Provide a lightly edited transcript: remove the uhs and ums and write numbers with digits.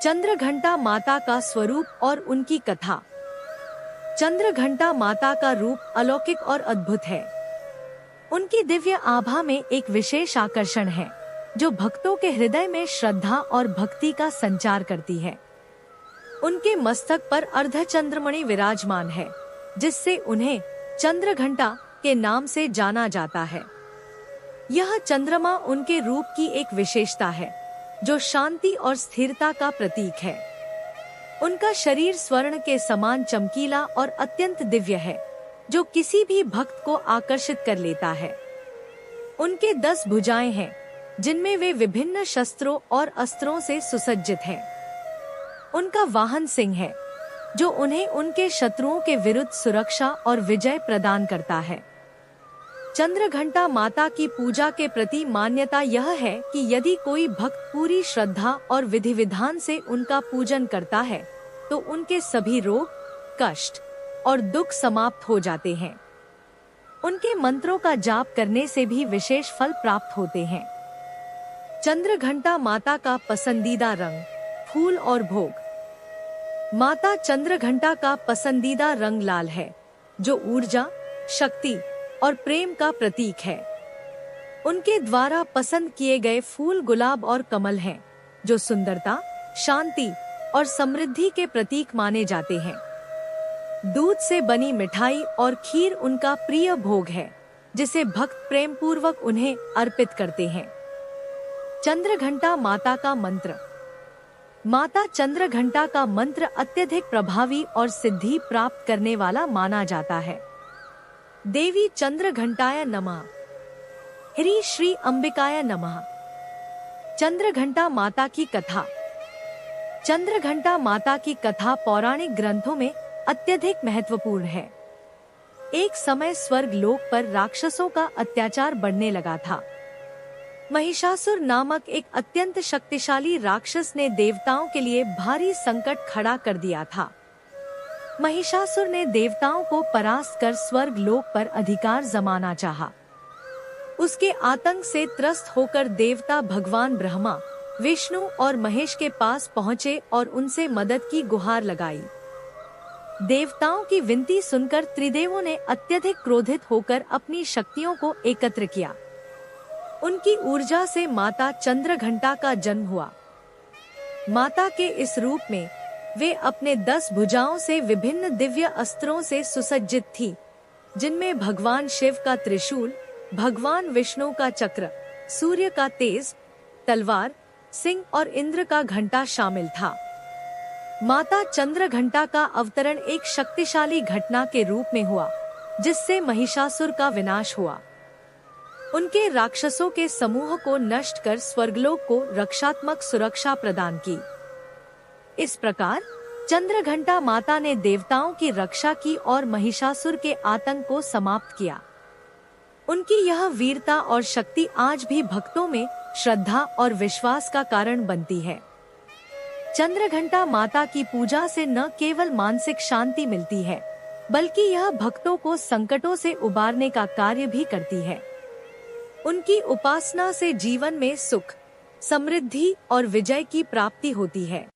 चंद्रघंटा माता का स्वरूप और उनकी कथा। चंद्रघंटा माता का रूप अलौकिक और अद्भुत है। उनकी दिव्य आभा में एक विशेष आकर्षण है, जो भक्तों के हृदय में श्रद्धा और भक्ति का संचार करती है। उनके मस्तक पर अर्धचंद्रमणि विराजमान है, जिससे उन्हें चंद्रघंटा के नाम से जाना जाता है। यह चंद्रमा उनके रूप की एक विशेषता है, जो शांति और स्थिरता का प्रतीक है। उनका शरीर स्वर्ण के समान चमकीला और अत्यंत दिव्य है, जो किसी भी भक्त को आकर्षित कर लेता है। उनके 10 भुजाएं हैं, जिनमें वे विभिन्न शस्त्रों और अस्त्रों से सुसज्जित हैं। उनका वाहन सिंह है, जो उन्हें उनके शत्रुओं के विरुद्ध सुरक्षा और विजय प्रदान करता है। चंद्रघंटा माता की पूजा के प्रति मान्यता यह है कि यदि कोई भक्त पूरी श्रद्धा और विधि विधान से उनका पूजन करता है, तो उनके सभी रोग, कष्ट और दुख समाप्त हो जाते हैं। उनके मंत्रों का जाप करने से भी विशेष फल प्राप्त होते हैं। चंद्रघंटा माता का पसंदीदा रंग, फूल और भोग। माता चंद्रघंटा का पसंदीदा रंग लाल है, जो ऊर्जा, शक्ति और प्रेम का प्रतीक है। उनके द्वारा पसंद किए गए फूल गुलाब और कमल हैं, जो सुंदरता, शांति और समृद्धि के प्रतीक माने जाते हैं। दूध से बनी मिठाई और खीर उनका प्रिय भोग है, जिसे भक्त प्रेम पूर्वक उन्हें अर्पित करते हैं। चंद्रघंटा माता का मंत्र। माता चंद्रघंटा का मंत्र अत्यधिक प्रभावी और सिद्धि प्राप्त करने वाला माना जाता है। देवी चंद्रघंटाय नमः। ह्री श्री अंबिकाय नमः। चंद्रघंटा माता की कथा। चंद्रघंटा माता की कथा पौराणिक ग्रंथों में अत्यधिक महत्वपूर्ण है। एक समय स्वर्ग लोक पर राक्षसों का अत्याचार बढ़ने लगा था। महिषासुर नामक एक अत्यंत शक्तिशाली राक्षस ने देवताओं के लिए भारी संकट खड़ा कर दिया था। महिषासुर ने देवताओं को परास्त कर स्वर्ग लोक पर अधिकार जमाना चाहा। उसके आतंक से त्रस्त होकर देवता भगवान ब्रह्मा, विष्णु और महेश के पास पहुँचे और उनसे मदद की गुहार लगाई। देवताओं की विनती सुनकर त्रिदेवों ने अत्यधिक क्रोधित होकर अपनी शक्तियों को एकत्र किया। उनकी ऊर्जा से माता चंद्रघंटा का जन्म हुआ। माता के इस रूप में वे अपने 10 भुजाओं से विभिन्न दिव्य अस्त्रों से सुसज्जित थी, जिनमें भगवान शिव का त्रिशूल, भगवान विष्णु का चक्र, सूर्य का तेज, तलवार, सिंह और इंद्र का घंटा शामिल था। माता चंद्रघंटा का अवतरण एक शक्तिशाली घटना के रूप में हुआ, जिससे महिषासुर का विनाश हुआ। उनके राक्षसों के समूह को नष्ट कर स्वर्गलोक को रक्षात्मक सुरक्षा प्रदान की। इस प्रकार चंद्रघंटा माता ने देवताओं की रक्षा की और महिषासुर के आतंक को समाप्त किया। उनकी यह वीरता और शक्ति आज भी भक्तों में श्रद्धा और विश्वास का कारण बनती है। चंद्रघंटा माता की पूजा से न केवल मानसिक शांति मिलती है, बल्कि यह भक्तों को संकटों से उबारने का कार्य भी करती है। उनकी उपासना से जीवन में सुख, समृद्धि और विजय की प्राप्ति होती है।